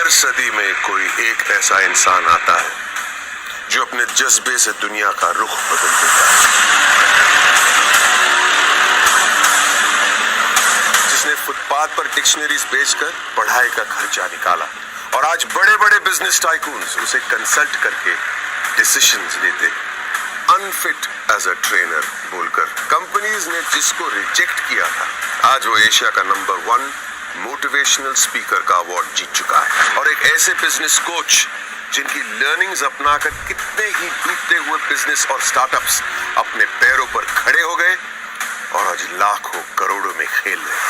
हर सदी में कोई एक ऐसा इंसान आता है जो अपने जज्बे से दुनिया का रुख बदल देता है, जिसने फुटपाथ पर डिक्शनरीज बेचकर पढ़ाई का खर्चा निकाला और आज बड़े बड़े बिजनेस टाइकून्स उसे कंसल्ट करके डिसीजंस देते, अनफिट एज अ ट्रेनर बोलकर कंपनीज ने जिसको रिजेक्ट किया था, आज वो एशिया का नंबर 1 मोटिवेशनल स्पीकर का अवार्ड जीत चुका है। और एक ऐसे बिजनेस कोच जिनकी लर्निंग्स अपनाकर कितने ही डूबते हुए बिजनेस और स्टार्टअप्स अपने पैरों पर खड़े हो गए और आज लाखों करोड़ों में खेल रहे हैं।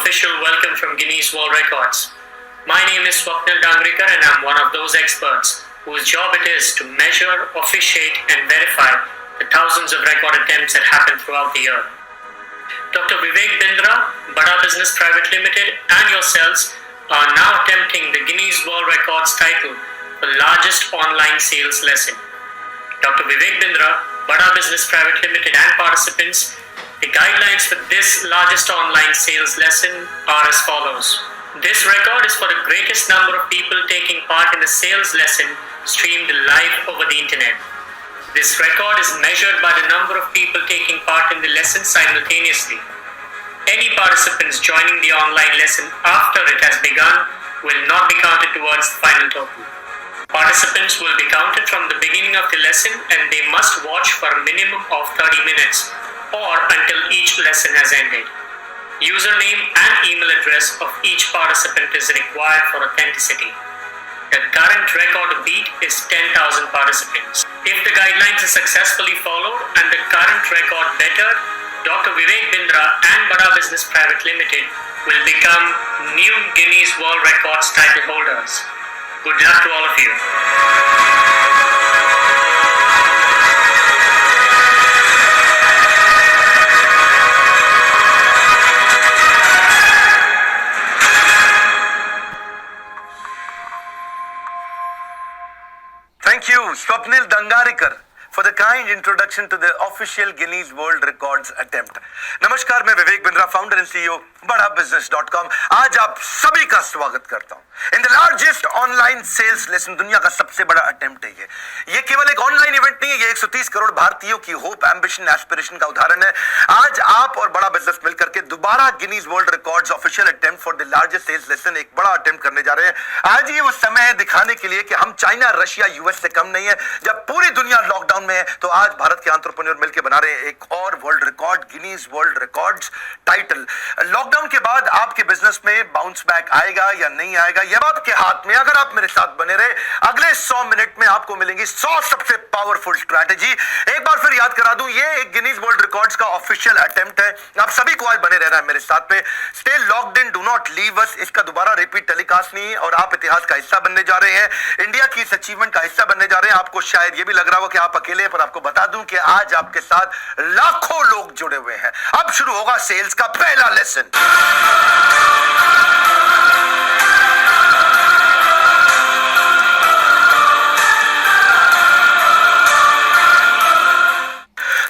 Official welcome from Guinness World Records. My name is Swapnil Dangrikar and I'm one of those experts whose job it is to measure, officiate and verify the thousands of record attempts that happen throughout the year. Dr. Vivek Bindra, Bada Business Private Limited and yourselves are now attempting the Guinness World Records title for largest online sales lesson. Dr. Vivek Bindra, Bada Business Private Limited and participants, the guidelines for this largest online sales lesson are as follows. This record is for the greatest number of people taking part in a sales lesson streamed live over the internet. This record is measured by the number of people taking part in the lesson simultaneously. Any participants joining the online lesson after it has begun will not be counted towards the final total. Participants will be counted from the beginning of the lesson and they must watch for a minimum of 30 minutes or until each lesson has ended. Username and email address of each participant is required for authenticity. The current record beat is 10,000 participants. If the guidelines are successfully followed and the current record bettered, Dr. Vivek Bindra and Bada Business Private Limited will become new Guinness World Records title holders. Good luck to all of you. Thank you, Swapnil Dangarikar, for the kind introduction to the official Guinness World Records attempt. नमस्कार, मैं Vivek Bindra, founder and CEO Bada business dot com. आज आप सभी का स्वागत करता हूं in the largest online sales lesson. दुनिया का सबसे बड़ा अटेम्प्ट है ये केवल एक ऑनलाइन इवेंट नहीं है, ये 130 करोड़ भारतीयों की होप, एम्बिशन, एस्पिरेशन का उदाहरण है। आज आप और बड़ा बिजनेस मिलकर के दोबारा Guinness World Records official attempt for the largest sales lesson एक बड़ा अटेम्प्ट करने जा रहे हैं। आज ये वो समय है दिखाने के लिए कि हम चाइना, रशिया, यूएस से कम नहीं है। जब पूरी दुनिया लॉकडाउन में है तो आज भारत के एंटरप्रेन्योर मिलकर बना रहे हैं एक और world record, Guinness World records title. Lockdown के बाद आपके बिजनेस में बाउंस बैक आएगा या नहीं आएगा, यह बात के हाथ में। अगर आप मेरे साथ बने रहे, अगले 100 मिनट में आपको मिलेंगी 100 सबसे पावरफुल स्ट्रैटेजी। एक बार फिर याद करा दूं, ये एक गिनीज वर्ल्ड रिकॉर्ड्स का ऑफिशियल अटेम्प्ट है। आप सभी को आज बने रहना है मेरे साथ में। Stay locked in, do not leave us. इसका दोबारा रिपीट टेलीकास्ट नहीं, और आप इतिहास का हिस्सा बनने जा रहे हैं, इंडिया की इस अचीवमेंट का हिस्सा बनने जा रहे हैं। आपको शायद ये भी लग रहा हो कि आप अकेले हैं, पर आपको बता दूं कि आज आपके साथ लाखों लोग जुड़े हुए हैं। अब शुरू होगा सेल्स का पहला लेसन।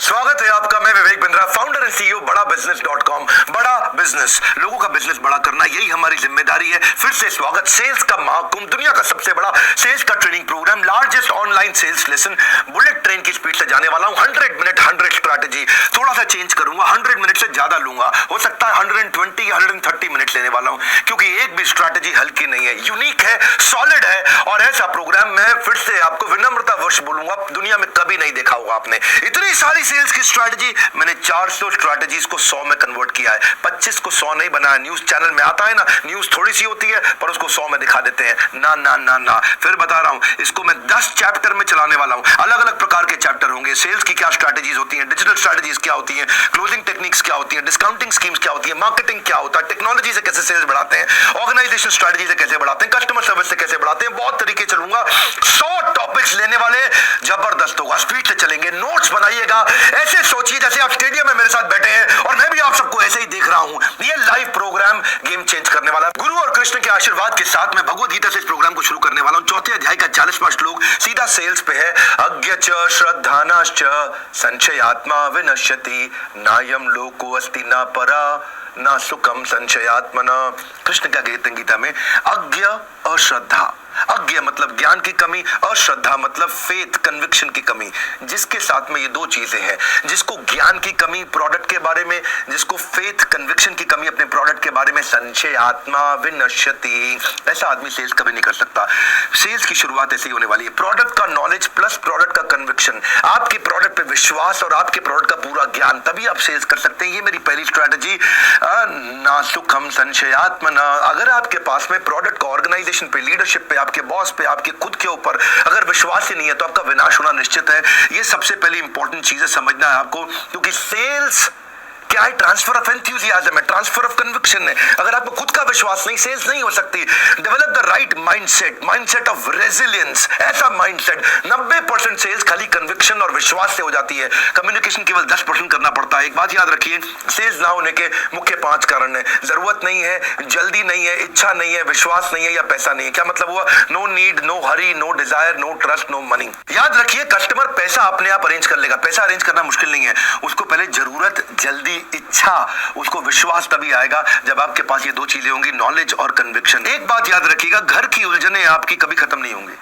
स्वागत है आपका, मैं Vivek Bindra, founder and CEO Bada बिजनेस.com। बड़ा बिजनेस, लोगों का बिजनेस बड़ा करना, यही हमारी जिम्मेदारी है। फिर से स्वागत। सेल्स का महाकुंभ, दुनिया का सबसे बड़ा सेल्स का training program, largest online sales lesson. Bullet train की स्पीड से जाने वाला हूं। 100 मिनट 100 स्ट्रैटेजी। थोड़ा सा चेंज करूंगा, 100 मिनट से ज्यादा लूंगा। हो सकता है 120 या 130 मिनट लेने वाला हूं, क्योंकि एक भी स्ट्रैटेजी हल्की नहीं है, यूनिक है, सॉलिड है। और ऐसा प्रोग्राम मैं फिर से आपको विनम्रतावश बोलूंगा, दुनिया में कभी नहीं देखा होगा आपने। इतनी सारी सेल्स की स्ट्रैटेजी, मैंने 400 स्ट्रैटेजीज को 100 में कन्वर्ट किया है। 25 को 100 नहीं बनाया। न्यूज चैनल में आता है ना, न्यूज थोड़ी सी होती है पर उसको 100 में दिखा देते हैं। ना ना ना ना, फिर बता रहा हूं, इसको मैं 10 चैप्टर में चलाने वाला हूं। अलग अलग प्रकार के चैप्टर होंगे। सेल्स की क्या स्ट्रैटेजीज होती हैं, डिजिटल स्ट्रैटेजीज क्या होती हैं, क्लोजिंग टेक्निक्स क्या होती हैं, डिस्काउंटिंग स्कीम्स क्या होती है, मार्केटिंग क्या होता है, टेक्नोलॉजी से कैसे सेल्स बढ़ाते हैं, ऑर्गेनाइजेशन स्ट्रैटेजी से कैसे बढ़ाते हैं, कस्टमर सर्विस से कैसे बढ़ाते हैं। बहुत तरीके चलूंगा। 100 टॉपिक्स लेने वाले, जबरदस्त होगा। स्पीड से चलेंगे, नोट्स बनाइएगा। ऐसे सोचिए जैसे आप स्टेडियम में मेरे साथ बैठे हैं और मैं भी आप सबको ऐसे ही देख रहा हूं। ये लाइव प्रोग्राम गेम चेंज करने वाला है। गुरु और कृष्ण के आशीर्वाद के साथ मैं भगवद गीता से इस प्रोग्राम को शुरू करने वाला हूं। 4थे अध्याय का 40वां श्लोक सीधा सेल्स पे है। अज्ञ च श्रद्धानाश्च संशयात्मा विनश्यति नायम लोको अस्ति न परा ना सुखम संशयात्मना। कृष्ण क्या कहते हैं गीता में? अज्ञ अश्रद्धा। अज्ञ मतलब ज्ञान की कमी, अश्रद्धा मतलब फेथ, कन्विक्शन की कमी। जिसके साथ में ये दो चीजें हैं, जिसको ज्ञान की कमी प्रोडक्ट के बारे में, जिसको फेथ, कन्विक्शन की कमी अपने प्रोडक्ट के बारे में, संशय आत्मा विनश्यति, ऐसा आदमी सेल्स कभी नहीं कर सकता। सेल्स की शुरुआत ऐसी होने वाली है। प्रोडक्ट का नॉलेज प्लस प्रोडक्ट का कन्विक्शन, आपके प्रोडक्ट पे विश्वास और आपके प्रोडक्ट का पूरा ज्ञान, तभी आप सेल्स कर सकते हैं। ये मेरी पहली स्ट्रैटेजी। ना सुखम संशयात्मना। अगर आपके पास में प्रोडक्ट का, ऑर्गेनाइजेशन पे, लीडरशिप पे, आपके बॉस पे, आपके खुद के ऊपर अगर विश्वास ही नहीं है तो आपका विनाश होना निश्चित है। ये सबसे पहली इंपॉर्टेंट चीज है, समझना है आपको। क्योंकि सेल्स क्या है? ट्रांसफर ऑफ एंथुसियाज्म है, ट्रांसफर ऑफ कन्विक्शन है। अगर आपको खुद का विश्वास नहीं, सेल्स नहीं हो सकती। Develop the right mindset, mindset of resilience. ऐसा माइंडसेट, 90% सेल्स खाली कन्विक्शन और विश्वास से हो जाती है। कम्युनिकेशन केवल 10% करना पड़ता है। एक बात याद रखिए, सेल्स ना होने के मुख्य 5 कारण है। जरूरत नहीं है, जल्दी नहीं है, इच्छा नहीं है, विश्वास नहीं है या पैसा नहीं है। क्या मतलब हुआ? No need, no hurry, no desire, no trust, no money. याद रखिए, कस्टमर पैसा अपने आप अरेंज कर लेगा। पैसा अरेंज करना मुश्किल नहीं है। उसको पहले जरूरत, जल्दी, इच्छा, उसको विश्वास तभी आएगा जब आपके पास ये दो चीजें होंगी, नॉलेज और कन्विक्शन। एक बात याद रखिएगा, घर की उलझने आपकी कभी खत्म नहीं होंगी।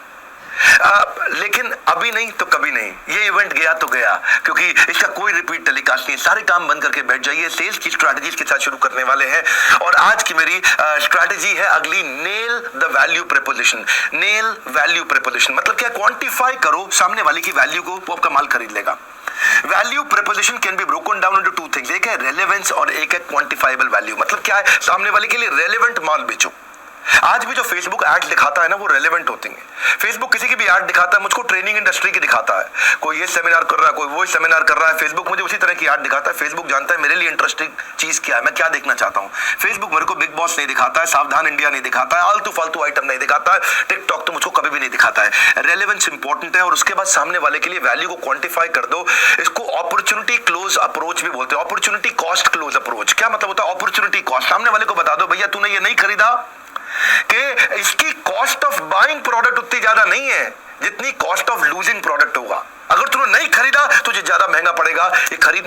लेकिन अभी नहीं तो कभी नहीं। ये इवेंट गया तो गया, क्योंकि इसका कोई रिपीट टेलीकास्ट नहीं। सारे काम बंद करके बैठ जाइए। सेल्स की स्ट्रैटेजीज के साथ शुरू करने वाले हैं। और आज की मेरी स्ट्रैटेजी है अगली, nail the value preposition. Nail value preposition मतलब क्या? क्वांटिफाई करो सामने वाले की वैल्यू को, वो आपका माल खरीद लेगा। Value preposition can be broken down into 2 things. एक है रेलेवेंस और एक है क्वांटिफाइबल वैल्यू। मतलब क्या है? सामने वाले के लिए रेलेवेंट माल बेचो। आज भी जो फेसबुक एड दिखाता है ना वो रेलेवेंट होती है। फेसबुक किसी की भी एड दिखाता है, मुझको ट्रेनिंग इंडस्ट्री की दिखाता है, कोई ये सेमिनार कर रहा है, कोई वो सेमिनार कर रहा है, फेसबुक मुझे उसी तरह की एड दिखाता है। फेसबुक जानता है मेरे लिए इंटरेस्टिंग चीज क्या है, मैं क्या देखना चाहता हूँ। फेसबुक मेरे को बिग बॉस नहीं दिखाता है, सावधान इंडिया नहीं दिखाता है, आलतू फालतू आइटम नहीं दिखाता है, टिकटॉक तो मुझको कभी भी नहीं दिखाता है। रेलेवेंस इंपॉर्टेंट है और उसके बाद सामने वाले के लिए वैल्यू को क्वांटिफाई कर दो। इसको अपॉर्चुनिटी क्लोज अप्रोच भी बोलते हैं, अपॉर्चुनिटी कॉस्ट क्लोज अप्रोच। क्या मतलब होता है अपॉर्चुनिटी कॉस्ट? सामने वाले को बता दो भैया तूने ये नहीं खरीदा कि इसकी कॉस्ट ऑफ बाइंग प्रोडक्ट उतनी ज्यादा नहीं है जितनी कॉस्ट ऑफ लूजिंग प्रोडक्ट होगा। अगर तूने नहीं खरीदा तुझे ज्यादा महंगा पड़ेगा ये खरीदने